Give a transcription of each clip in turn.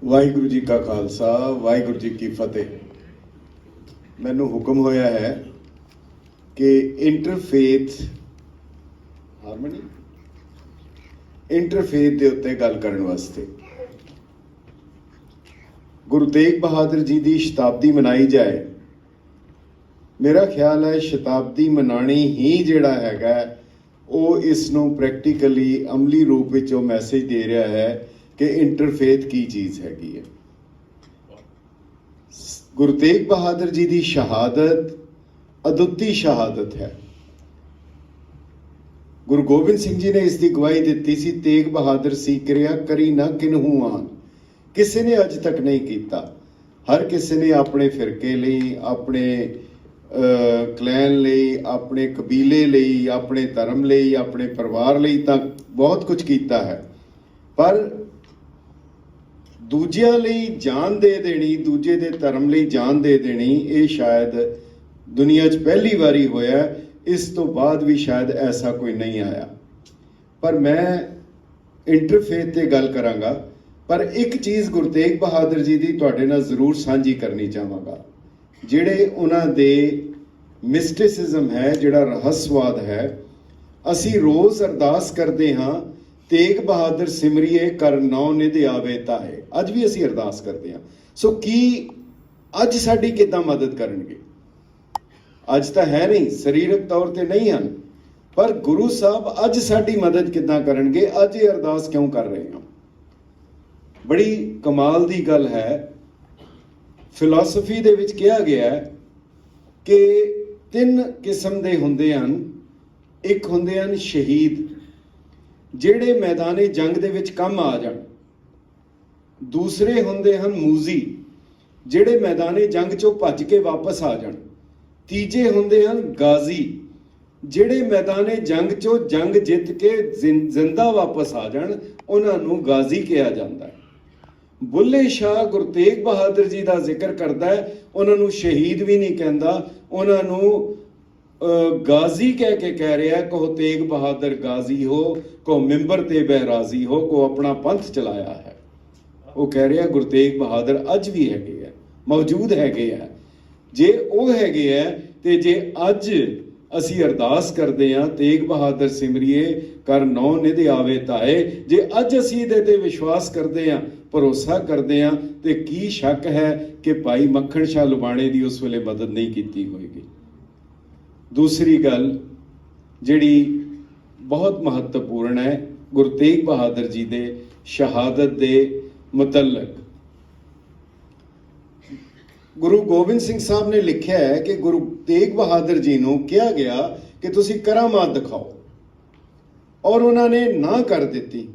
ਵਾਹਿਗੁਰੂ ਜੀ ਕਾ ਖਾਲਸਾ ਵਾਹਿਗੁਰੂ ਜੀ ਕੀ ਫਤਿਹ। ਮੈਨੂੰ ਹੁਕਮ ਹੋਇਆ ਹੈ ਕਿ ਇੰਟਰਫੇਥ ਦੇ ਉੱਤੇ ਗੱਲ ਕਰਨ ਵਾਸਤੇ ਗੁਰੂ ਤੇਗ ਬਹਾਦਰ ਜੀ ਦੀ ਸ਼ਤਾਬਦੀ ਮਨਾਈ ਜਾਏ। ਮੇਰਾ ਖਿਆਲ ਹੈ ਸ਼ਤਾਬਦੀ ਮਨਾਣੀ ਹੀ ਜਿਹੜਾ ਹੈਗਾ ਉਹ ਇਸ ਨੂੰ ਪ੍ਰੈਕਟੀਕਲੀ ਅਮਲੀ ਰੂਪ ਵਿੱਚ ਉਹ ਮੈਸੇਜ ਦੇ ਰਿਹਾ ਹੈ ਕਿ ਇੰਟਰਫੇਥ ਕੀ ਚੀਜ਼ ਹੈਗੀ ਹੈ। ਗੁਰੂ ਤੇਗ ਬਹਾਦਰ ਜੀ ਦੀ ਸ਼ਹਾਦਤ ਅਦੁੱਤੀ ਸ਼ਹਾਦਤ ਹੈ। ਗੁਰੂ ਗੋਬਿੰਦ ਸਿੰਘ ਜੀ ਨੇ ਇਸ ਦੀ ਗਵਾਹੀ ਦਿੱਤੀ ਸੀ, ਤੇਗ ਬਹਾਦਰ ਸੀ ਕਿਰਿਆ ਕਰੀ ਨਾ ਕਿਨਹੂ ਆਨ। ਕਿਸੇ ਨੇ ਅੱਜ ਤੱਕ ਨਹੀਂ ਕੀਤਾ। ਹਰ ਕਿਸੇ ਨੇ ਆਪਣੇ ਫਿਰਕੇ ਲਈ, ਆਪਣੇ ਕਲੈਨ ਲਈ, ਆਪਣੇ ਕਬੀਲੇ ਲਈ, ਆਪਣੇ ਧਰਮ ਲਈ, ਆਪਣੇ ਪਰਿਵਾਰ ਲਈ ਤਾਂ ਬਹੁਤ ਕੁਝ ਕੀਤਾ ਹੈ, ਪਰ ਦੂਜਿਆਂ ਲਈ ਜਾਨ ਦੇ ਦੇਣੀ, ਦੂਜੇ ਦੇ ਧਰਮ ਲਈ ਜਾਨ ਦੇ ਦੇਣੀ, ਇਹ ਸ਼ਾਇਦ ਦੁਨੀਆ 'ਚ ਪਹਿਲੀ ਵਾਰੀ ਹੋਇਆ। ਇਸ ਤੋਂ ਬਾਅਦ ਵੀ ਸ਼ਾਇਦ ਐਸਾ ਕੋਈ ਨਹੀਂ ਆਇਆ। ਪਰ ਮੈਂ ਇੰਟਰਫੇਥ ਤੇ ਗੱਲ ਕਰਾਂਗਾ, ਪਰ ਇੱਕ ਚੀਜ਼ ਗੁਰੂ ਤੇਗ ਬਹਾਦਰ ਜੀ ਦੀ ਤੁਹਾਡੇ ਨਾਲ ਜ਼ਰੂਰ ਸਾਂਝੀ ਕਰਨੀ ਚਾਹਾਂਗਾ। ਜਿਹੜੇ ਉਹਨਾਂ ਦੇ ਮਿਸਟਿਸਿਜ਼ਮ ਹੈ, ਜਿਹੜਾ ਰਹੱਸਵਾਦ ਹੈ, ਅਸੀਂ ਰੋਜ਼ ਅਰਦਾਸ ਕਰਦੇ ਹਾਂ, ਤੇਗ ਬਹਾਦਰ ਸਿਮਰਿਏ ਕਰ ਨੌ ਨਿਧ ਆਵੇ ਤਾਏ। ਅੱਜ ਵੀ ਅਸੀਂ ਅਰਦਾਸ ਕਰਦੇ ਹਾਂ। ਸੋ ਕੀ ਅੱਜ ਸਾਡੀ ਕਿੱਦਾਂ ਮਦਦ ਕਰਨਗੇ? ਅੱਜ ਤਾਂ ਹੈ ਨਹੀਂ, ਸਰੀਰਕ ਤੌਰ ਤੇ ਨਹੀਂ ਹਨ, ਪਰ ਗੁਰੂ ਸਾਹਿਬ ਅੱਜ ਸਾਡੀ ਮਦਦ ਕਿੱਦਾਂ ਕਰਨਗੇ? ਅੱਜ ਇਹ ਅਰਦਾਸ ਕਿਉਂ ਕਰ ਰਹੇ ਹਾਂ? ਬੜੀ ਕਮਾਲ ਦੀ ਗੱਲ ਹੈ। ਫਿਲਾਸਫੀ ਦੇ ਵਿੱਚ ਕਿਹਾ ਗਿਆ ਕਿ 3 ਕਿਸਮ ਦੇ ਹੁੰਦੇ ਹਨ। ਇੱਕ ਹੁੰਦੇ ਹਨ ਸ਼ਹੀਦ, ਜਿਹੜੇ ਮੈਦਾਨੇ ਜੰਗ ਦੇ ਵਿੱਚ ਕੰਮ ਆ ਜਾਣ। ਦੂਸਰੇ ਹੁੰਦੇ ਹਨ ਮੂਜ਼ੀ, ਜਿਹੜੇ ਮੈਦਾਨੇ ਜੰਗ ਚੋਂ ਭੱਜ ਕੇ ਵਾਪਸ ਆ ਜਾਣ। ਤੀਜੇ ਹੁੰਦੇ ਹਨ ਗਾਜ਼ੀ, ਜਿਹੜੇ ਮੈਦਾਨੇ ਜੰਗ ਚੋਂ ਜੰਗ ਜਿੱਤ ਕੇ ਜ਼ਿੰਦਾ ਵਾਪਸ ਆ ਜਾਣ, ਉਹਨਾਂ ਨੂੰ ਗਾਜ਼ੀ ਕਿਹਾ ਜਾਂਦਾ ਹੈ। ਬੁੱਲੇ ਸ਼ਾਹ ਗੁਰੂ ਤੇਗ ਬਹਾਦਰ ਜੀ ਦਾ ਜ਼ਿਕਰ ਕਰਦਾ ਹੈ, ਉਹਨਾਂ ਨੂੰ ਸ਼ਹੀਦ ਵੀ ਨਹੀਂ ਕਹਿੰਦਾ, ਉਹਨਾਂ ਨੂੰ ਗਾਜ਼ੀ ਕਹਿ ਕੇ ਕਹਿ ਰਿਹਾ, ਕਹੋ ਤੇਗ ਬਹਾਦਰ ਗਾਜ਼ੀ ਹੋ, ਕੋ ਮਿੰਬਰ ਤੇ ਬਹਿਰਾਜ਼ੀ ਹੋ, ਕੋ ਆਪਣਾ ਪੰਥ ਚਲਾਇਆ ਹੈ। ਉਹ ਕਹਿ ਰਿਹਾ ਗੁਰੂ ਤੇਗ ਬਹਾਦਰ ਅੱਜ ਵੀ ਹੈਗੇ ਆ, ਮੌਜੂਦ ਹੈਗੇ ਆ। ਜੇ ਉਹ ਹੈਗੇ ਆ ਤੇ ਜੇ ਅੱਜ ਅਸੀਂ ਅਰਦਾਸ ਕਰਦੇ ਹਾਂ, ਤੇਗ ਬਹਾਦਰ ਸਿਮਰਿਏ ਕਰ ਨੌ ਨਿਧ ਆਵੇ ਤਾਏ, ਜੇ ਅੱਜ ਅਸੀਂ ਇਹਦੇ ਤੇ ਵਿਸ਼ਵਾਸ ਕਰਦੇ ਹਾਂ, ਭਰੋਸਾ ਕਰਦੇ ਹਾਂ, ਤੇ ਕੀ ਸ਼ੱਕ ਹੈ ਕਿ ਭਾਈ ਮੱਖਣ ਸ਼ਾਹ ਲੁਬਾਣੇ ਦੀ ਉਸ ਵੇਲੇ ਮਦਦ ਨਹੀਂ ਕੀਤੀ ਹੋਏਗੀ। ਦੂਸਰੀ ਗੱਲ ਜਿਹੜੀ ਬਹੁਤ ਮਹੱਤਵਪੂਰਨ ਹੈ, ਗੁਰੂ ਤੇਗ ਬਹਾਦਰ ਜੀ ਦੇ ਸ਼ਹਾਦਤ ਦੇ ਮੁਤਲਕ ਗੁਰੂ ਗੋਬਿੰਦ ਸਿੰਘ ਸਾਹਿਬ ਨੇ ਲਿਖਿਆ ਹੈ ਕਿ ਗੁਰੂ ਤੇਗ ਬਹਾਦਰ ਜੀ ਨੂੰ ਕਿਹਾ ਗਿਆ ਕਿ ਤੁਸੀਂ ਕਰਾਮਾਤ ਦਿਖਾਓ, ਔਰ ਉਹਨਾਂ ਨੇ ਨਾ ਕਰ ਦਿੱਤੀ,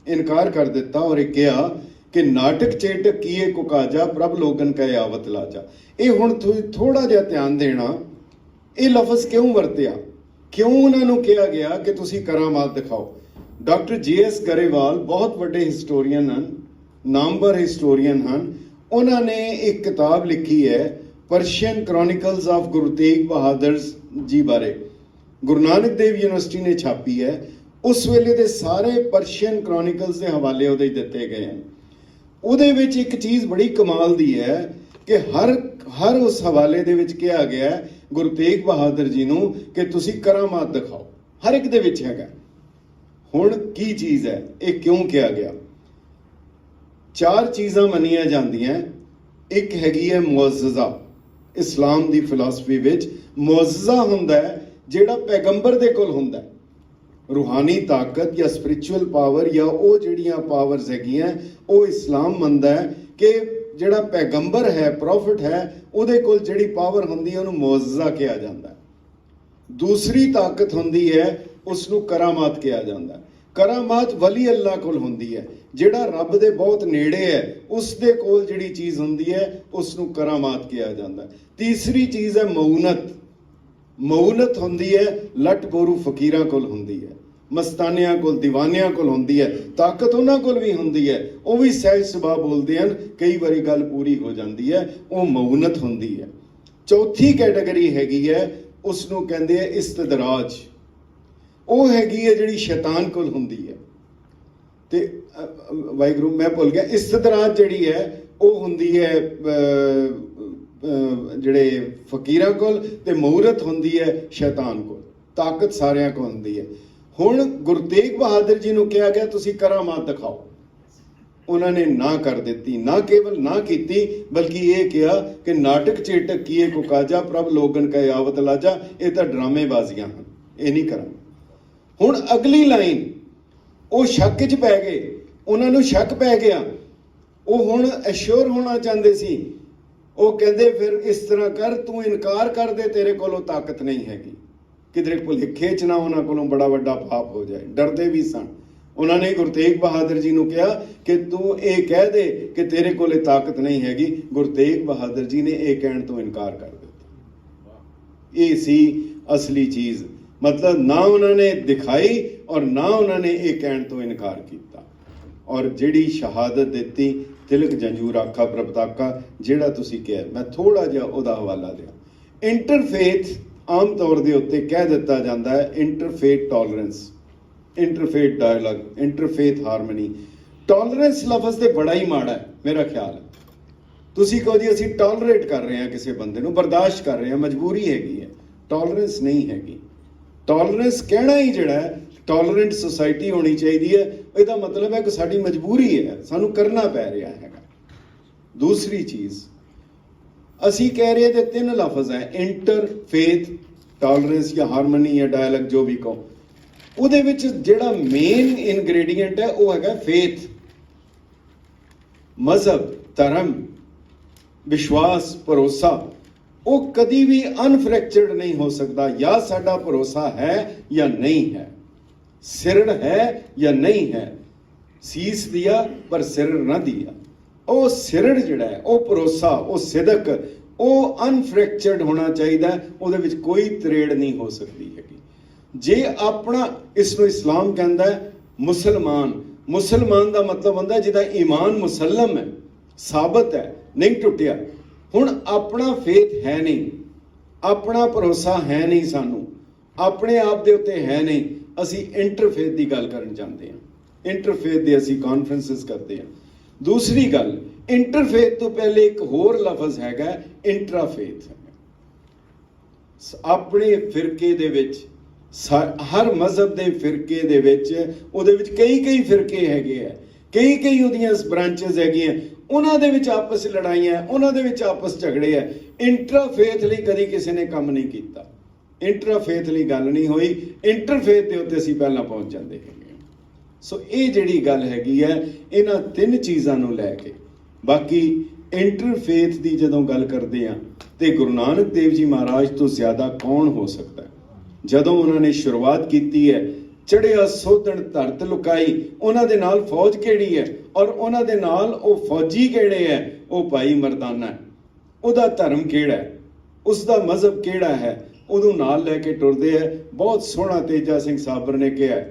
ਇਨਕਾਰ ਕਰ ਦਿੱਤਾ, ਔਰ ਇਹ ਕਿਹਾ ਕਿ ਨਾਟਕ ਚੇਟਕ ਕੀਏ ਕੁਕਾਜਾ ਪ੍ਰਭ ਲੋਗਨ ਕੈ ਆਵਤ ਲਾਜਾ। ਇਹ ਹੁਣ ਥੋੜਾ ਜਿਹਾ ਧਿਆਨ ਦੇਣਾ, ਇਹ ਲਫ਼ਜ਼ ਕਿਉਂ ਵਰਤਿਆ, ਕਿਉਂ ਉਹਨਾਂ ਨੂੰ ਕਿਹਾ ਗਿਆ ਕਿ ਤੁਸੀਂ ਕਰਾਮਾਤ ਦਿਖਾਓ? ਡਾਕਟਰ JS ਗਰੇਵਾਲ ਬਹੁਤ ਵੱਡੇ ਹਿਸਟੋਰੀਅਨ ਹਨ, ਨਾਮਵਰ ਹਿਸਟੋਰੀਅਨ ਹਨ। ਉਹਨਾਂ ਨੇ ਇੱਕ ਕਿਤਾਬ ਲਿਖੀ ਹੈ ਪਰਸ਼ੀਅਨ ਕ੍ਰੋਨਿਕਲਸ ਆਫ ਗੁਰੂ ਤੇਗ ਬਹਾਦਰ ਜੀ ਬਾਰੇ, ਗੁਰੂ ਨਾਨਕ ਦੇਵ ਯੂਨੀਵਰਸਿਟੀ ਨੇ ਛਾਪੀ ਹੈ। ਉਸ ਵੇਲੇ ਦੇ ਸਾਰੇ ਪਰਸ਼ੀਅਨ ਕ੍ਰੋਨਿਕਲਸ ਦੇ ਹਵਾਲੇ ਉਹਦੇ ਦਿੱਤੇ ਗਏ ਹਨ। ਉਹਦੇ ਵਿੱਚ ਇੱਕ ਚੀਜ਼ ਬੜੀ ਕਮਾਲ ਦੀ ਹੈ ਕਿ ਹਰ ਉਸ ਹਵਾਲੇ ਦੇ ਵਿੱਚ ਕਿਹਾ ਗਿਆ ਗੁਰੂ ਤੇਗ ਬਹਾਦਰ ਜੀ ਨੂੰ ਕਿ ਤੁਸੀਂ ਕਰਾਮਾਤ ਦਿਖਾਓ। ਹਰ ਇੱਕ ਦੇ ਵਿੱਚ ਹੈਗਾ। ਹੁਣ ਕੀ ਚੀਜ਼ ਹੈ, ਇਹ ਕਿਉਂ ਕਿਹਾ ਗਿਆ? 4 ਚੀਜ਼ਾਂ ਮੰਨੀਆਂ ਜਾਂਦੀਆਂ। ਇੱਕ ਹੈਗੀ ਹੈ ਮੁਅੱਜ਼ਜ਼ਾ। ਇਸਲਾਮ ਦੀ ਫਿਲਾਸਫੀ ਵਿੱਚ ਮੁਅੱਜ਼ਜ਼ਾ ਹੁੰਦਾ ਹੈ ਜਿਹੜਾ ਪੈਗੰਬਰ ਦੇ ਕੋਲ ਹੁੰਦਾ ਹੈ, ਰੂਹਾਨੀ ਤਾਕਤ ਜਾਂ ਸਪਿਰਿਚੁਅਲ ਪਾਵਰ, ਜਾਂ ਉਹ ਜਿਹੜੀਆਂ ਪਾਵਰਸ ਹੈਗੀਆਂ, ਉਹ ਇਸਲਾਮ ਮੰਨਦਾ ਹੈ ਕਿ ਜਿਹੜਾ ਪੈਗੰਬਰ ਹੈ, ਪ੍ਰੋਫਿਟ ਹੈ, ਉਹਦੇ ਕੋਲ ਜਿਹੜੀ ਪਾਵਰ ਹੁੰਦੀ ਹੈ ਉਹਨੂੰ ਮੁਅੱਜ਼ਜ਼ਾ ਕਿਹਾ ਜਾਂਦਾ ਹੈ। ਦੂਸਰੀ ਤਾਕਤ ਹੁੰਦੀ ਹੈ, ਉਸ ਨੂੰ ਕਰਾਮਾਤ ਕਿਹਾ ਜਾਂਦਾ ਹੈ। ਕਰਾਮਾਤ ਵਲੀ ਅੱਲਾ ਕੋਲ ਹੁੰਦੀ ਹੈ, ਜਿਹੜਾ ਰੱਬ ਦੇ ਬਹੁਤ ਨੇੜੇ ਹੈ, ਉਸ ਦੇ ਕੋਲ ਜਿਹੜੀ ਚੀਜ਼ ਹੁੰਦੀ ਹੈ ਉਸ ਨੂੰ ਕਰਾਮਾਤ ਕਿਹਾ ਜਾਂਦਾ ਹੈ। ਤੀਸਰੀ ਚੀਜ਼ ਹੈ ਮਊਨਤ। ਮਊਨਤ ਹੁੰਦੀ ਹੈ ਲੱਟ ਗੋਰੂ ਫਕੀਰਾਂ ਕੋਲ ਹੁੰਦੀ ਹੈ, ਮਸਤਾਨਿਆਂ ਕੋਲ, ਦੀਵਾਨਿਆਂ ਕੋਲ ਹੁੰਦੀ ਹੈ। ਤਾਕਤ ਉਹਨਾਂ ਕੋਲ ਵੀ ਹੁੰਦੀ ਹੈ, ਉਹ ਵੀ ਸਹਿਜ ਸੁਭਾਅ ਬੋਲਦੇ ਹਨ, ਕਈ ਵਾਰੀ ਗੱਲ ਪੂਰੀ ਹੋ ਜਾਂਦੀ ਹੈ, ਉਹ ਮਊਨਤ ਹੁੰਦੀ ਹੈ। ਚੌਥੀ ਕੈਟਾਗਰੀ ਹੈਗੀ ਹੈ, ਉਸ ਨੂੰ ਕਹਿੰਦੇ ਆ ਇਸਤਦਰਾਜ। ਉਹ ਹੈਗੀ ਹੈ ਜਿਹੜੀ ਸ਼ੈਤਾਨ ਕੋਲ ਹੁੰਦੀ ਹੈ। ਤੇ ਵਾਹਿਗੁਰੂ ਮੈਂ ਭੁੱਲ ਗਿਆ, ਇਸਤਰਾਤ ਜਿਹੜੀ ਹੈ ਉਹ ਹੁੰਦੀ ਹੈ ਜਿਹੜੇ ਫਕੀਰਾਂ ਕੋਲ, ਤੇ ਮਹੂਰਤ ਹੁੰਦੀ ਹੈ ਸ਼ੈਤਾਨ ਕੋਲ, ਤਾਕਤ ਸਾਰਿਆਂ ਕੋਲ ਹੁੰਦੀ ਹੈ। ਹੁਣ ਗੁਰੂ ਤੇਗ ਬਹਾਦਰ ਜੀ ਨੂੰ ਕਿਹਾ ਗਿਆ ਤੁਸੀਂ ਕਰਾਮਾਤ ਦਿਖਾਓ, ਉਹਨਾਂ ਨੇ ਨਾ ਕਰ ਦਿੱਤੀ। ਨਾ ਕੇਵਲ ਨਾ ਕੀਤੀ ਬਲਕਿ ਇਹ ਕਿਹਾ ਕਿ ਨਾਟਕ ਚੇਟਕ ਕੀਏ ਕੋ ਕਾਜਾ ਪ੍ਰਭ ਲੋਗਨ ਕਾ ਆਵਤ ਲਾਜਾ, ਇਹ ਤਾਂ ਡਰਾਮੇਬਾਜ਼ੀਆਂ ਹਨ, ਇਹ ਨਹੀਂ ਕਰਾਂਗੇ। ਹੁਣ ਅਗਲੀ ਲਾਈਨ, ਉਹ ਸ਼ੱਕ 'ਚ ਪੈ ਗਏ, ਉਹਨਾਂ ਨੂੰ ਸ਼ੱਕ ਪੈ ਗਿਆ, ਉਹ ਹੁਣ ਐਸ਼ੋਰ ਹੋਣਾ ਚਾਹੁੰਦੇ ਸੀ। ਉਹ ਕਹਿੰਦੇ ਫਿਰ ਇਸ ਤਰ੍ਹਾਂ ਕਰ, ਤੂੰ ਇਨਕਾਰ ਕਰ ਦੇ, ਤੇਰੇ ਕੋਲੋਂ ਤਾਕਤ ਨਹੀਂ ਹੈਗੀ, ਕਿਧਰੇ ਭੁਲੇਖੇ 'ਚ ਨਾ ਉਹਨਾਂ ਕੋਲੋਂ ਬੜਾ ਵੱਡਾ ਪਾਪ ਹੋ ਜਾਏ। ਡਰਦੇ ਵੀ ਸਨ। ਉਹਨਾਂ ਨੇ ਗੁਰੂ ਤੇਗ ਬਹਾਦਰ ਜੀ ਨੂੰ ਕਿਹਾ ਕਿ ਤੂੰ ਇਹ ਕਹਿ ਦੇ ਕਿ ਤੇਰੇ ਕੋਲੇ ਤਾਕਤ ਨਹੀਂ ਹੈਗੀ। ਗੁਰੂ ਤੇਗ ਬਹਾਦਰ ਜੀ ਨੇ ਇਹ ਕਹਿਣ ਤੋਂ ਇਨਕਾਰ ਕਰ ਦਿੱਤਾ। ਇਹ ਸੀ ਅਸਲੀ ਚੀਜ਼, ਮਤਲਬ ਨਾ ਉਹਨਾਂ ਨੇ ਦਿਖਾਈ ਔਰ ਨਾ ਉਹਨਾਂ ਨੇ ਇਹ ਕਹਿਣ ਤੋਂ ਇਨਕਾਰ ਕੀਤਾ। ਔਰ ਜਿਹੜੀ ਸ਼ਹਾਦਤ ਦਿੱਤੀ, ਤਿਲਕ ਜੰਜੂਰ ਆਖਾ ਪ੍ਰਭਤਾਕਾ, ਜਿਹੜਾ ਤੁਸੀਂ ਕਿਹਾ, ਮੈਂ ਥੋੜਾ ਜਿਹਾ ਉਹਦਾ ਹਵਾਲਾ ਦਿਆਂ। ਇੰਟਰਫੇਥ ਆਮ ਤੌਰ ਦੇ ਉੱਤੇ ਕਹਿ ਦਿੱਤਾ ਜਾਂਦਾ ਹੈ interfaith tolerance, interfaith dialogue, interfaith harmony. Tolerance ਲਫ਼ਜ਼ ਤੇ ਬੜਾ ਹੀ ਮਾੜਾ ਹੈ ਮੇਰਾ ਖਿਆਲ ਹੈ। ਤੁਸੀਂ ਕਹੋ ਜੀ ਅਸੀਂ ਟੋਲਰੇਟ ਕਰ ਰਹੇ ਹਾਂ ਕਿਸੇ ਬੰਦੇ ਨੂੰ, ਬਰਦਾਸ਼ਤ ਕਰ ਰਹੇ ਹਾਂ, ਮਜਬੂਰੀ ਹੈਗੀ ਹੈ। ਟੋਲਰੈਂਸ ਨਹੀਂ ਹੈਗੀ। ਟੋਲਰੈਂਸ ਕਹਿਣਾ ਹੀ ਜਿਹੜਾ ਹੈ ਟੋਲਰੈਂਟ ਸੁਸਾਇਟੀ ਹੋਣੀ ਚਾਹੀਦੀ ਹੈ, ਇਹਦਾ ਮਤਲਬ ਹੈ ਕਿ ਸਾਡੀ ਮਜਬੂਰੀ ਹੈ, ਸਾਨੂੰ ਕਰਨਾ ਪੈ ਰਿਹਾ ਹੈਗਾ। ਦੂਸਰੀ ਚੀਜ਼, ਅਸੀਂ ਕਹਿ ਰਹੇ ਤੇ ਤਿੰਨ ਲਫ਼ਜ਼ ਹੈ, ਇੰਟਰਫੇਥ ਟੋਲਰੈਂਸ ਜਾਂ ਹਾਰਮਨੀ ਜਾਂ ਡਾਇਲੌਗ, ਜੋ ਵੀ ਕਹੋ। ਉਹਦੇ ਵਿੱਚ ਜਿਹੜਾ ਮੇਨ ਇਨਗ੍ਰੇਡੀਐਂਟ ਹੈ ਉਹ ਹੈਗਾ ਫੇਥ, ਮਜ਼ਹਬ, ਧਰਮ, ਵਿਸ਼ਵਾਸ, ਭਰੋਸਾ। ਉਹ ਕਦੀ ਵੀ ਅਨਫ੍ਰੈਕਚਰਡ ਨਹੀਂ ਹੋ ਸਕਦਾ। ਜਾਂ ਸਾਡਾ ਭਰੋਸਾ ਹੈ ਜਾਂ ਨਹੀਂ ਹੈ, ਸਿਰੜ ਹੈ ਜਾਂ ਨਹੀਂ ਹੈ। ਸੀਸ ਦਿਆ ਪਰ ਸਿਰੜ ਨਾ ਦਿਆ। ਉਹ ਸਿਰੜ ਜਿਹੜਾ ਹੈ, ਉਹ ਭਰੋਸਾ, ਉਹ ਸਿਦਕ, ਉਹ ਅਨਫ੍ਰੈਕਚਰਡ ਹੋਣਾ ਚਾਹੀਦਾ। ਉਹਦੇ ਵਿੱਚ ਕੋਈ ਤਰੇੜ ਨਹੀਂ ਹੋ ਸਕਦੀ ਹੈਗੀ। ਜੇ ਆਪਣਾ, ਇਸ ਨੂੰ ਇਸਲਾਮ ਕਹਿੰਦਾ ਹੈ ਮੁਸਲਮਾਨ। ਮੁਸਲਮਾਨ ਦਾ ਮਤਲਬ ਹੁੰਦਾ ਜਿਹਦਾ ਈਮਾਨ ਮੁਸਲਮ ਹੈ, ਸਾਬਤ ਹੈ, ਨਹੀਂ ਟੁੱਟਿਆ। ਹੁਣ ਆਪਣਾ ਫੇਥ ਹੈ ਨਹੀਂ, ਆਪਣਾ ਭਰੋਸਾ ਹੈ ਨਹੀਂ, ਸਾਨੂੰ ਆਪਣੇ ਆਪ ਦੇ ਉੱਤੇ ਹੈ ਨਹੀਂ। ਅਸੀਂ ਇੰਟਰਫੇਥ ਦੀ ਗੱਲ ਕਰਨ ਚਾਹੁੰਦੇ ਹਾਂ। ਇੰਟਰਫੇਥ ਦੇ ਅਸੀਂ ਕਾਨਫਰੰਸਿਸ ਕਰਦੇ ਹਾਂ। ਦੂਸਰੀ ਗੱਲ, ਇੰਟਰਫੇਥ ਤੋਂ ਪਹਿਲੇ ਇੱਕ ਹੋਰ ਲਫ਼ਜ਼ ਹੈਗਾ ਇੰਟਰਾਫੇਥ। ਆਪਣੇ ਫਿਰਕੇ ਦੇ ਵਿੱਚ, ਹਰ ਮਜ਼ਹਬ ਦੇ ਫਿਰਕੇ ਦੇ ਵਿੱਚ, ਉਹਦੇ ਵਿੱਚ ਕਈ ਫਿਰਕੇ ਹੈਗੇ ਆ, ਕਈ ਉਹਦੀਆਂ ਬ੍ਰਾਂਚਸ ਹੈਗੀਆਂ, ਉਹਨਾਂ ਦੇ ਵਿੱਚ ਆਪਸ ਲੜਾਈਆਂ, ਉਹਨਾਂ ਦੇ ਵਿੱਚ ਆਪਸ ਝਗੜੇ ਆ। ਇੰਟਰਾਫੇਥ ਲਈ ਕਦੀ ਕਿਸੇ ਨੇ ਕੰਮ ਨਹੀਂ ਕੀਤਾ। ਇੰਟਰਾਫੇਥ ਲਈ ਗੱਲ ਨਹੀਂ ਹੋਈ। ਇੰਟਰਫੇਥ ਦੇ ਉੱਤੇ ਅਸੀਂ ਪਹਿਲਾਂ ਪਹੁੰਚ ਜਾਂਦੇ ਹੈਗੇ। ਸੋ ਇਹ ਜਿਹੜੀ ਗੱਲ ਹੈਗੀ ਹੈ, ਇਹਨਾਂ ਤਿੰਨ ਚੀਜ਼ਾਂ ਨੂੰ ਲੈ ਕੇ। ਬਾਕੀ ਇੰਟਰਫੇਥ ਦੀ ਜਦੋਂ ਗੱਲ ਕਰਦੇ ਆ ਤੇ ਗੁਰੂ ਨਾਨਕ ਦੇਵ ਜੀ ਮਹਾਰਾਜ ਤੋਂ ਜ਼ਿਆਦਾ ਕੌਣ ਹੋ ਸਕਦਾ ਹੈ। ਜਦੋਂ ਉਹਨਾਂ ਨੇ ਸ਼ੁਰੂਆਤ ਕੀਤੀ ਹੈ, ਚੜਿਆ ਸੋਧਣ ਧਰਤ ਲੁਕਾਈ, ਉਹਨਾਂ ਦੇ ਨਾਲ ਫੌਜ ਕਿਹੜੀ ਹੈ ਔਰ ਉਹਨਾਂ ਦੇ ਨਾਲ ਉਹ ਫੌਜੀ ਕਿਹੜੇ ਹੈ? ਉਹ ਭਾਈ ਮਰਦਾਨਾ ਹੈ। ਉਹਦਾ ਧਰਮ ਕਿਹੜਾ ਹੈ, ਉਸਦਾ ਮਜ਼ਹਬ ਕਿਹੜਾ ਹੈ, ਉਹਨੂੰ ਨਾਲ ਲੈ ਕੇ ਟੁਰਦੇ ਹੈ। ਬਹੁਤ ਸੋਹਣਾ ਤੇਜਾ ਸਿੰਘ ਸਾਬਰ ਨੇ ਕਿਹਾ,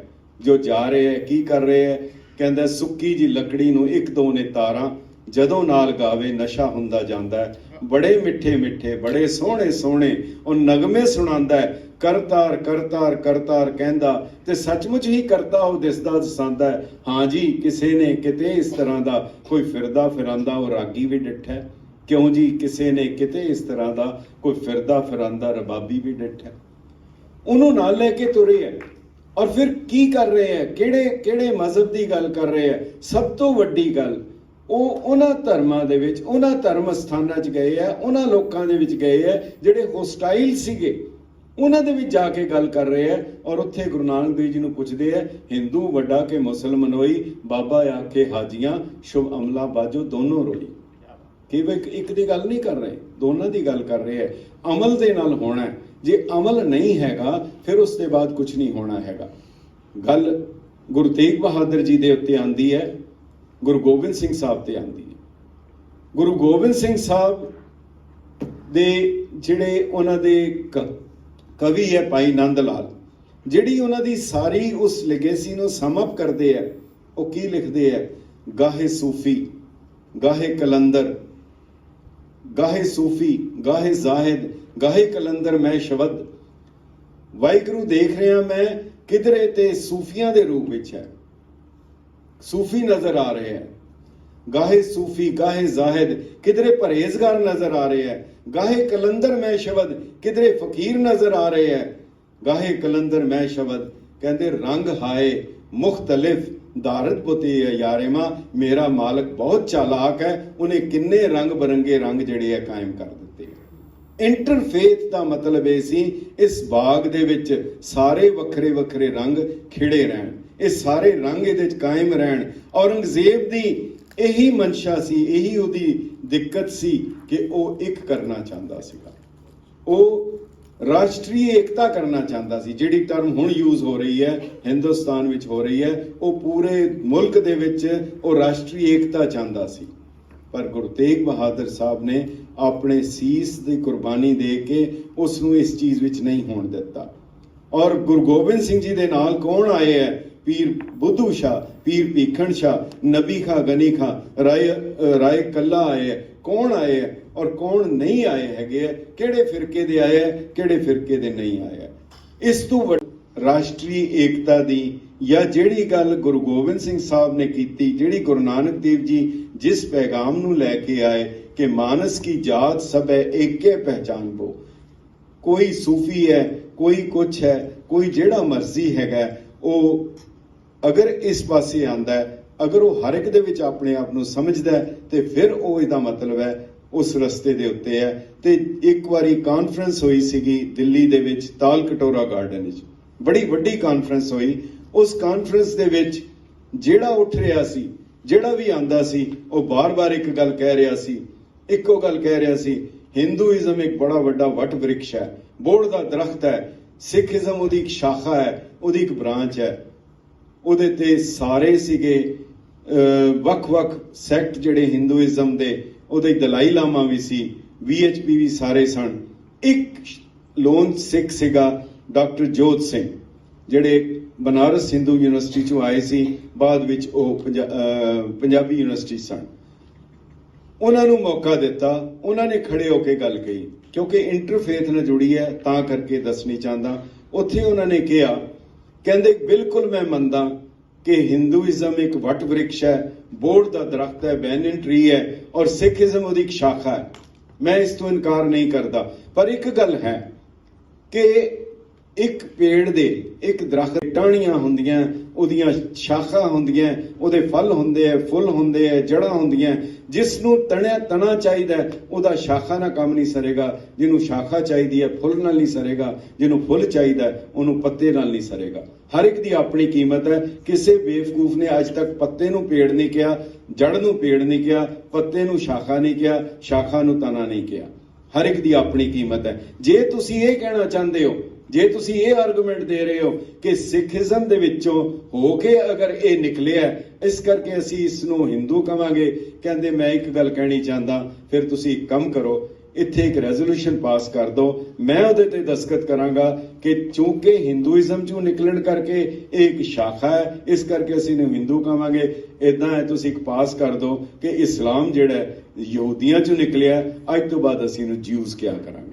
ਜੋ ਜਾ ਰਹੇ ਹੈ ਕੀ ਕਰ ਰਹੇ ਹੈ, ਕਹਿੰਦਾ ਸੁੱਕੀ ਜੀ ਲੱਕੜੀ ਨੂੰ ਇੱਕ ਦੋ ਨੇ ਤਾਰਾਂ, ਜਦੋਂ ਨਾਲ ਗਾਵੇ ਨਸ਼ਾ ਹੁੰਦਾ ਜਾਂਦਾ ਹੈ। ਬੜੇ ਮਿੱਠੇ ਮਿੱਠੇ, ਬੜੇ ਸੋਹਣੇ ਸੋਹਣੇ ਉਹ ਨਗਮੇ ਸੁਣਾਉਂਦਾ ਹੈ। ਕਰਤਾਰ ਕਰਤਾਰ ਕਰਤਾਰ ਕਹਿੰਦਾ ਤੇ ਸੱਚਮੁੱਚ ਹੀ ਕਰਤਾ ਉਹ ਦਿਸਦਾ ਦਸਾਂਦਾ ਹੈ। ਹਾਂ ਜੀ, ਕਿਸੇ ਨੇ ਕਿਤੇ ਇਸ ਤਰ੍ਹਾਂ ਦਾ ਕੋਈ ਫਿਰਦਾ ਫਿਰਾਂਦਾ ਉਹ ਰਾਗੀ ਵੀ ਡਿੱਠਾ। ਕਿਉਂ ਜੀ, ਕਿਸੇ ਨੇ ਕਿਤੇ ਇਸ ਤਰ੍ਹਾਂ ਦਾ ਕੋਈ ਫਿਰਦਾ ਫਿਰਾਂਦਾ ਰਬਾਬੀ ਵੀ ਡਿੱਠਾ। ਉਹਨੂੰ ਨਾਲ ਲੈ ਕੇ ਤੁਰੇ ਹੈ। ਔਰ ਫਿਰ ਕੀ ਕਰ ਰਹੇ ਹੈ, ਕਿਹੜੇ ਮਜ਼ਹਬ ਦੀ ਗੱਲ ਕਰ ਰਹੇ ਹੈ। ਸਭ ਤੋਂ ਵੱਡੀ ਗੱਲ, ਉਹ ਉਹਨਾਂ ਧਰਮਾਂ ਦੇ ਵਿੱਚ, ਉਹਨਾਂ ਧਰਮ ਸਥਾਨਾਂ 'ਚ ਗਏ ਹੈ, ਉਹਨਾਂ ਲੋਕਾਂ ਦੇ ਵਿੱਚ ਗਏ ਹੈ ਜਿਹੜੇ ਹੋਸਟਾਈਲ ਸੀਗੇ, ਉਹਨਾਂ ਦੇ ਵਿੱਚ ਜਾ ਕੇ ਗੱਲ ਕਰ ਰਹੇ ਹੈ। ਔਰ ਉੱਥੇ ਗੁਰੂ ਨਾਨਕ ਦੇਵ ਜੀ ਨੂੰ ਪੁੱਛਦੇ ਹੈ, ਹਿੰਦੂ ਵੱਡਾ ਕਿ ਮੁਸਲਮਾਨ ਹੋਈ, ਬਾਬਾ ਆਖੇ ਹਾਜੀਆਂ ਸ਼ੁਭ ਅਮਲਾ ਬਾਜੋ ਦੋਨੋਂ ਰੋਈ। ਕਿ ਇੱਕ ਦੀ ਗੱਲ ਨਹੀਂ ਕਰ ਰਹੇ, ਦੋਨਾਂ ਦੀ ਗੱਲ ਕਰ ਰਹੇ ਹੈ। ਅਮਲ ਦੇ ਨਾਲ ਹੋਣਾ, ਜੇ ਅਮਲ ਨਹੀਂ ਹੈਗਾ ਫਿਰ ਉਸ ਦੇ ਬਾਅਦ ਕੁਝ ਨਹੀਂ ਹੋਣਾ ਹੈਗਾ। ਗੱਲ ਗੁਰੂ ਤੇਗ ਬਹਾਦਰ ਜੀ ਦੇ ਉੱਤੇ ਆਉਂਦੀ ਹੈ, ਗੁਰੂ ਗੋਬਿੰਦ ਸਿੰਘ ਸਾਹਿਬ ਤੇ ਆਉਂਦੀ ਹੈ। ਗੁਰੂ ਗੋਬਿੰਦ ਸਿੰਘ ਸਾਹਿਬ ਦੇ ਜਿਹੜੇ ਉਹਨਾਂ ਦੇ ਕਵੀ ਹੈ ਭਾਈ ਨੰਦ ਲਾਲ, ਜਿਹੜੀ ਉਹਨਾਂ ਦੀ ਸਾਰੀ ਉਸ ਲੈਗੇਸੀ ਨੂੰ ਸਮ ਅਪ ਕਰਦੇ ਹੈ। ਉਹ ਕੀ ਲਿਖਦੇ ਹੈ, ਗਾਹੇ ਸੂਫੀ ਗਾਹੇ ਕਲੰਦਰ, ਗਾਹੇ ਸੂਫੀ ਗਾਹੇ ਜ਼ਾਹਿਦ, ਗਾਹੇ ਕਲੰਦਰ ਮੈਂ ਸ਼ਬਦ। ਵਾਹਿਗੁਰੂ ਦੇਖ ਰਿਹਾ ਮੈਂ ਕਿਧਰੇ ਤੇ ਸੂਫੀਆਂ ਦੇ ਰੂਪ ਵਿੱਚ ਹੈ, सूफी नजर आ रहे हैं, गाहे सूफी गाहे जाहिद किधरे परहेजगार नजर आ रहे हैं, गाहे कलंदर मैं शबद किधरे फकीर नजर आ रहे हैं, गाहे कलंदर मैं शबद कहते रंग हाए मुख्तलिफ दारत बुते है यारे मां, मेरा मालक बहुत चालाक है, उन्हें किन्ने रंग बरंगे रंग ਜਿਹੜੇ ਹੈ ਕਾਇਮ ਕਰ ਦਿੱਤੇ। ਇੰਟਰਫੇਥ ਦਾ ਮਤਲਬ ਇਹ ਸੀ ਇਸ ਬਾਗ ਦੇ ਵਿੱਚ ਸਾਰੇ ਵੱਖਰੇ ਵੱਖਰੇ ਰੰਗ ਖਿੜੇ ਰਹਿਣ, ਇਹ ਸਾਰੇ ਰੰਗ ਇਹਦੇ ਵਿੱਚ ਕਾਇਮ ਰਹਿਣ। ਔਰੰਗਜ਼ੇਬ ਦੀ ਇਹੀ ਮਨਸ਼ਾ ਸੀ, ਇਹੀ ਉਹਦੀ ਦਿੱਕਤ ਸੀ ਕਿ ਉਹ ਇੱਕ ਕਰਨਾ ਚਾਹੁੰਦਾ ਸੀਗਾ, ਉਹ ਰਾਸ਼ਟਰੀ ਏਕਤਾ ਕਰਨਾ ਚਾਹੁੰਦਾ ਸੀ। ਜਿਹੜੀ ਟਰਮ ਹੁਣ ਯੂਜ਼ ਹੋ ਰਹੀ ਹੈ ਹਿੰਦੁਸਤਾਨ ਵਿੱਚ ਹੋ ਰਹੀ ਹੈ, ਉਹ ਪੂਰੇ ਮੁਲਕ ਦੇ ਵਿੱਚ ਉਹ ਰਾਸ਼ਟਰੀ ਏਕਤਾ ਚਾਹੁੰਦਾ ਸੀ। ਪਰ ਗੁਰੂ ਤੇਗ ਬਹਾਦਰ ਸਾਹਿਬ ਨੇ ਆਪਣੇ ਸੀਸ ਦੀ ਕੁਰਬਾਨੀ ਦੇ ਕੇ ਉਸ ਨੂੰ ਇਸ ਚੀਜ਼ ਵਿੱਚ ਨਹੀਂ ਹੋਣ ਦਿੱਤਾ। ਔਰ ਗੁਰੂ ਗੋਬਿੰਦ ਸਿੰਘ ਜੀ ਦੇ ਨਾਲ ਕੌਣ ਆਏ ਹੈ? ਪੀਰ ਬੁੱਧੂ ਸ਼ਾਹ, ਪੀਰ ਭੀਖਣ ਸ਼ਾਹ, ਨਬੀ ਖਾਂ, ਗਨੀ ਖਾਂ, ਰਾਏ ਕੱਲਾ ਆਏ ਹੈ। ਕੌਣ ਆਏ ਹੈ ਔਰ ਕੌਣ ਨਹੀਂ ਆਏ ਹੈਗੇ ਹੈ, ਕਿਹੜੇ ਫਿਰਕੇ ਦੇ ਆਏ ਹੈ, ਕਿਹੜੇ ਫਿਰਕੇ ਦੇ ਨਹੀਂ ਆਏ ਹੈ। ਇਸ ਤੋਂ ਰਾਸ਼ਟਰੀ ਏਕਤਾ ਦੀ ਜਾਂ ਜਿਹੜੀ ਗੱਲ ਗੁਰੂ ਗੋਬਿੰਦ ਸਿੰਘ ਸਾਹਿਬ ਨੇ ਕੀਤੀ, ਜਿਹੜੀ ਗੁਰੂ ਨਾਨਕ ਦੇਵ ਜੀ ਜਿਸ ਪੈਗਾਮ ਨੂੰ ਲੈ ਕੇ ਆਏ ਕਿ ਮਾਨਸ ਕੀ ਜਾਤ ਸਭ ਹੈ ਏਕੇ ਪਹਿਚਾਨ ਬੋ, ਕੋਈ ਸੂਫੀ ਹੈ, ਕੋਈ ਕੁਛ ਹੈ, ਕੋਈ ਜਿਹੜਾ ਮਰਜ਼ੀ ਹੈਗਾ, ਉਹ ਅਗਰ ਇਸ ਪਾਸੇ ਆਂਦਾ ਹੈ, ਅਗਰ ਉਹ ਹਰ ਇੱਕ ਦੇ ਵਿੱਚ ਆਪਣੇ ਆਪ ਨੂੰ ਸਮਝਦਾ ਤੇ ਫਿਰ ਉਹ ਇਹਦਾ ਮਤਲਬ ਹੈ ਉਸ ਰਸਤੇ ਦੇ ਉੱਤੇ ਹੈ। ਤੇ ਇੱਕ ਵਾਰੀ ਕਾਨਫਰੰਸ ਹੋਈ ਸੀਗੀ ਦਿੱਲੀ ਦੇ ਵਿੱਚ ਤਾਲ ਕਟੋਰਾ ਗਾਰਡਨ ਵਿੱਚ, ਬੜੀ ਵੱਡੀ ਕਾਨਫਰੰਸ ਹੋਈ। ਉਸ ਕਾਨਫਰੰਸ ਦੇ ਵਿੱਚ ਜਿਹੜਾ ਉੱਠ ਰਿਹਾ ਸੀ, ਜਿਹੜਾ ਵੀ ਆਂਦਾ ਸੀ, ਉਹ ਬਾਰ-ਬਾਰ ਇੱਕ ਗੱਲ ਕਹਿ ਰਿਹਾ ਸੀ, ਇੱਕੋ ਗੱਲ ਕਹਿ ਰਿਹਾ ਸੀ, ਹਿੰਦੂਇਜ਼ਮ ਇੱਕ ਬੜਾ ਵੱਡਾ ਵਟ ਵ੍ਰਿਕਸ਼ ਹੈ, ਬੋੜ ਦਾ ਦਰਖਤ ਹੈ, ਸਿੱਖਇਜ਼ਮ ਉਹਦੀ ਇੱਕ ਸ਼ਾਖਾ ਹੈ, ਉਹਦੀ ਇੱਕ ਬ੍ਰਾਂਚ ਹੈ। ਉਹਦੇ ਤੇ ਸਾਰੇ ਸੀਗੇ ਵੱਖ-ਵੱਖ ਸੈਕਟ ਜਿਹੜੇ ਹਿੰਦੂਇਜ਼ਮ ਦੇ, ਉਹਦੇ ਦਲਾਈ ਲਾਮਾ ਵੀ ਸੀ, VHP ਵੀ ਸਾਰੇ ਸਨ। ਇੱਕ ਲੋਨ ਸਿੱਖ ਸੀਗਾ ਡਾਕਟਰ ਜੋਤ ਸਿੰਘ, ਜਿਹੜੇ ਬਨਾਰਸ ਹਿੰਦੂ ਯੂਨੀਵਰਸਿਟੀ ਚੋਂ ਆਏ ਸੀ, ਬਾਅਦ ਵਿੱਚ ਉਹ ਪੰਜਾਬੀ ਯੂਨੀਵਰਸਿਟੀ ਸਨ। ਉਹਨਾਂ ਨੂੰ ਮੌਕਾ ਦਿੱਤਾ, ਉਹਨਾਂ ਨੇ ਖੜੇ ਹੋ ਕੇ ਗੱਲ ਕਹੀ, ਕਿਉਂਕਿ ਇੰਟਰਫੇਥ ਨਾਲ ਜੁੜੀ ਹੈ ਤਾਂ ਕਰਕੇ ਦੱਸਣੀ ਚਾਹੁੰਦਾ। ਉੱਥੇ ਉਹਨਾਂ ਨੇ ਕਿਹਾ, ਕਹਿੰਦੇ ਬਿਲਕੁਲ ਮੈਂ ਮੰਨਦਾ ਕਿ ਹਿੰਦੂਇਜ਼ਮ ਇੱਕ ਵਟ ਵ੍ਰਿਕਸ਼ ਹੈ, ਬੋੜ ਦਾ ਦਰਖਤ ਹੈ, ਬੈਨਨ ਟਰੀ ਹੈ, ਔਰ ਸਿੱਖਇਜ਼ਮ ਉਹਦੀ ਇੱਕ ਸ਼ਾਖਾ ਹੈ, ਮੈਂ ਇਸ ਤੋਂ ਇਨਕਾਰ ਨਹੀਂ ਕਰਦਾ। ਪਰ ਇੱਕ ਗੱਲ ਹੈ ਕਿ ਇੱਕ ਪੇੜ ਦੇ, ਇੱਕ ਦਰਖਤ ਟਾਹਣੀਆਂ ਹੁੰਦੀਆਂ, ਉਹਦੀਆਂ ਸ਼ਾਖਾ ਹੁੰਦੀਆਂ, ਉਹਦੇ ਫਲ ਹੁੰਦੇ ਆ, ਫੁੱਲ ਹੁੰਦੇ ਆ, ਜੜ੍ਹਾਂ ਹੁੰਦੀਆਂ। ਜਿਸ ਨੂੰ ਤਣਾ ਚਾਹੀਦਾ ਉਹਦਾ ਸ਼ਾਖਾ ਨਾਲ ਕੰਮ ਨਹੀਂ ਸਰੇਗਾ, ਜਿਹਨੂੰ ਸ਼ਾਖਾ ਚਾਹੀਦੀ ਹੈ ਫੁੱਲ ਨਾਲ ਨਹੀਂ ਸਰੇਗਾ, ਜਿਹਨੂੰ ਫੁੱਲ ਚਾਹੀਦਾ ਉਹਨੂੰ ਪੱਤੇ ਨਾਲ ਨਹੀਂ ਸਰੇਗਾ। ਹਰ ਇੱਕ ਦੀ ਆਪਣੀ ਕੀਮਤ ਹੈ। ਕਿਸੇ ਬੇਵਕੂਫ ਨੇ ਅੱਜ ਤੱਕ ਪੱਤੇ ਨੂੰ ਪੇੜ ਨਹੀਂ ਕਿਹਾ, ਜੜ ਨੂੰ ਪੇੜ ਨਹੀਂ ਕਿਹਾ, ਪੱਤੇ ਨੂੰ ਸ਼ਾਖਾ ਨਹੀਂ ਕਿਹਾ, ਸ਼ਾਖਾ ਨੂੰ ਤਣਾ ਨਹੀਂ ਕਿਹਾ। ਹਰ ਇੱਕ ਦੀ ਆਪਣੀ ਕੀਮਤ ਹੈ। ਜੇ ਤੁਸੀਂ ਇਹ ਕਹਿਣਾ ਚਾਹੁੰਦੇ ਹੋ, ਜੇ ਤੁਸੀਂ ਇਹ ਆਰਗੂਮੈਂਟ ਦੇ ਰਹੇ ਹੋ ਕਿ ਸਿੱਖਇਜ਼ਮ ਦੇ ਵਿੱਚੋਂ ਹੋ ਕੇ ਅਗਰ ਇਹ ਨਿਕਲਿਆ, ਇਸ ਕਰਕੇ ਅਸੀਂ ਇਸ ਨੂੰ ਹਿੰਦੂ ਕਵਾਂਗੇ, ਕਹਿੰਦੇ ਮੈਂ ਇੱਕ ਗੱਲ ਕਹਿਣੀ ਚਾਹੁੰਦਾ, ਫਿਰ ਤੁਸੀਂ ਇੱਕ ਕੰਮ ਕਰੋ, ਇੱਥੇ ਇੱਕ ਰੈਜ਼ੋਲੂਸ਼ਨ ਪਾਸ ਕਰ ਦਿਓ, ਮੈਂ ਉਹਦੇ ਤੇ ਦਸਤਖਤ ਕਰਾਂਗਾ ਕਿ ਚੂੰਕਿ ਹਿੰਦੂਇਜ਼ਮ ਚੋਂ ਨਿਕਲਣ ਕਰਕੇ ਇਹ ਇੱਕ ਸ਼ਾਖਾ ਹੈ, ਇਸ ਕਰਕੇ ਅਸੀਂ ਇਹਨੂੰ ਹਿੰਦੂ ਕਵਾਂਗੇ। ਇਦਾਂ ਹੈ, ਤੁਸੀਂ ਇੱਕ ਪਾਸ ਕਰ ਦਿਓ ਕਿ ਇਸਲਾਮ ਜਿਹੜਾ ਯਹੂਦੀਆਂ ਚੋਂ ਨਿਕਲਿਆ, ਅੱਜ ਤੋਂ ਬਾਅਦ ਅਸੀਂ ਇਹਨੂੰ ਜਿਊਜ਼ ਕਿਹਾ ਕਰਾਂਗੇ।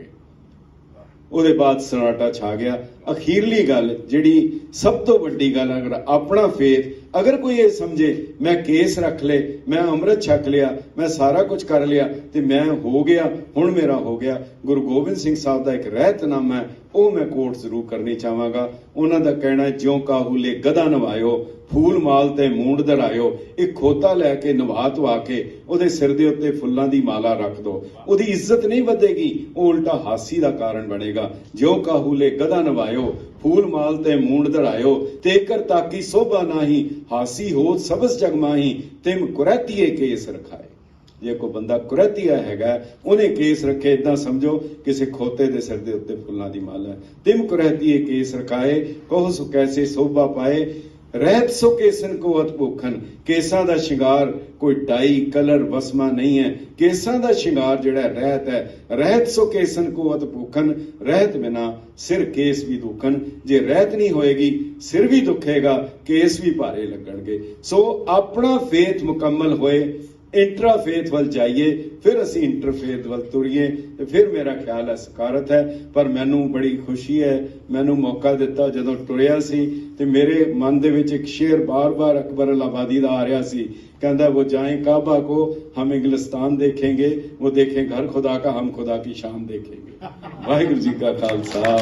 ਉਹਦੇ ਬਾਅਦ ਸਨਾਟਾ ਛਾ ਗਿਆ। ਅਖੀਰਲੀ ਗੱਲ, ਜਿਹੜੀ ਸਭ ਤੋਂ ਵੱਡੀ ਗੱਲ, ਅਗਰ ਆਪਣਾ ਫੇਥ, ਅਗਰ ਕੋਈ ਇਹ ਸਮਝੇ ਮੈਂ ਕੇਸ ਰੱਖ ਲਏ, ਮੈਂ ਅੰਮ੍ਰਿਤ ਛਕ ਲਿਆ, ਮੈਂ ਸਾਰਾ ਕੁਝ ਕਰ ਲਿਆ ਤੇ ਮੈਂ ਹੋ ਗਿਆ, ਹੁਣ ਮੇਰਾ ਹੋ ਗਿਆ। ਗੁਰੂ ਗੋਬਿੰਦ ਸਿੰਘ ਸਾਹਿਬ ਦਾ ਇੱਕ ਰਹਿਤਨਾਮਾ ਹੈ, ਉਹ ਮੈਂ ਕੋਟ ਜ਼ਰੂਰ ਕਰਨੀ ਚਾਹਾਂਗਾ। ਉਹਨਾਂ ਦਾ ਕਹਿਣਾ, ਜਿਉਂ ਕਾਹੂਲੇ ਗਧਾ ਨਵਾਇਓ, ਫੂਲ ਮਾਲ ਤੇ ਮੂੰਡ ਧਰਾਇਓ, ਇੱਕ ਖੋਤਾ ਲੈ ਕੇ ਨਵਾ ਧਵਾ ਕੇ ਉਹਦੇ ਸਿਰ ਦੇ ਉੱਤੇ ਫੁੱਲਾਂ ਦੀ ਮਾਲਾ ਰੱਖ ਦੋ, ਉਹਦੀ ਇੱਜ਼ਤ ਨਹੀਂ ਵਧੇਗੀ, ਉਹ ਉਲਟਾ ਹਾਸੀ ਦਾ ਕਾਰਨ ਬਣੇਗਾ। ਜਿਉਂ ਕਾਹੂਲੇ ਗਧਾ ਨਵਾਇਓ, ਫੂਲ ਮਾਲ ਤੇ ਮੂੰਡ ਧਰਾਇਓ, ਤੇਕਰ ਤਾਕੀ ਸੋਭਾ ਨਾਹੀ, ਹਾਸੀ ਹੋਤ ਸਬਸ ਜਗ ਮਾਹੀ, ਤਿਮ ਕੁਰੈਤੀਏ ਕੇਸ ਰਖਾਏ। ਜੇ ਕੋਈ ਬੰਦਾ ਕੁਰੈਤੀਆ ਹੈਗਾ, ਉਹਨੇ ਕੇਸ ਰੱਖੇ, ਇਦਾਂ ਸਮਝੋ ਕਿਸੇ ਖੋਤੇ ਦੇ ਸਿਰ ਦੇ ਉੱਤੇ ਫੁੱਲਾਂ ਦੀ ਮਾਲਾ। ਤਿਮ ਕੁਰੈਤੀਏ ਕੇਸ ਰਖਾਏ, ਕਹੋ ਸੋ ਕੈਸੇ ਸੋਭਾ ਪਾਏ, ਰਹਿਤ ਸੋ ਕੇਸਨ ਕੋ ਅਤ ਭੂਖਨ। ਕੇਸਾਂ ਦਾ ਸ਼ਿੰਗਾਰ ਕੋਈ ਡਾਈ ਕਲਰ ਵਸਮਾ ਨਹੀਂ ਹੈ। ਕੇਸਾਂ ਦਾ ਸ਼ਿੰਗਾਰ ਜਿਹੜਾ ਰਹਿਤ ਹੈ, ਰਹਿਤ ਸੋ ਕੇਸਨ ਕੋ ਅਤ ਭੂਖਨ, ਰਹਿਤ ਬਿਨਾ ਸਿਰ ਕੇਸ ਵੀ ਦੁਖਨ। ਜੇ ਰਹਿਤ ਨਹੀਂ ਹੋਏਗੀ, ਸਿਰ ਵੀ ਦੁਖੇਗਾ, ਕੇਸ ਵੀ ਭਾਰੇ ਲੱਗਣਗੇ। ਸੋ ਆਪਣਾ ਫੇਥ ਮੁਕੰਮਲ ਹੋਏ, ਇੰਟਰਾਫੇਥ ਵੱਲ ਜਾਈਏ, ਫਿਰ ਅਸੀਂ ਇੰਟਰਫੇਥ ਵੱਲ ਤੁਰੀਏ ਤੇ ਫਿਰ ਮੇਰਾ ਖਿਆਲ ਹੈ ਸਕਾਰਤ ਹੈ। ਪਰ ਮੈਨੂੰ ਬੜੀ ਖੁਸ਼ੀ ਹੈ, ਮੈਨੂੰ ਮੌਕਾ ਦਿੱਤਾ ਜਦੋਂ ਟੁਰਿਆ ਸੀ ਤੇ ਮੇਰੇ ਮਨ ਦੇ ਵਿੱਚ ਇੱਕ ਸ਼ੇਰ ਬਾਰ-ਬਾਰ ਅਕਬਰ ਅਲਾਹਾਬਾਦੀ ਦਾ ਆ ਰਿਹਾ ਸੀ, कहता वो जाएं काबा को हम इंग्लिस्तान देखेंगे, वो देखें घर खुदा का हम खुदा की शान देखेंगे। वाहिगुरू जी का खालसा।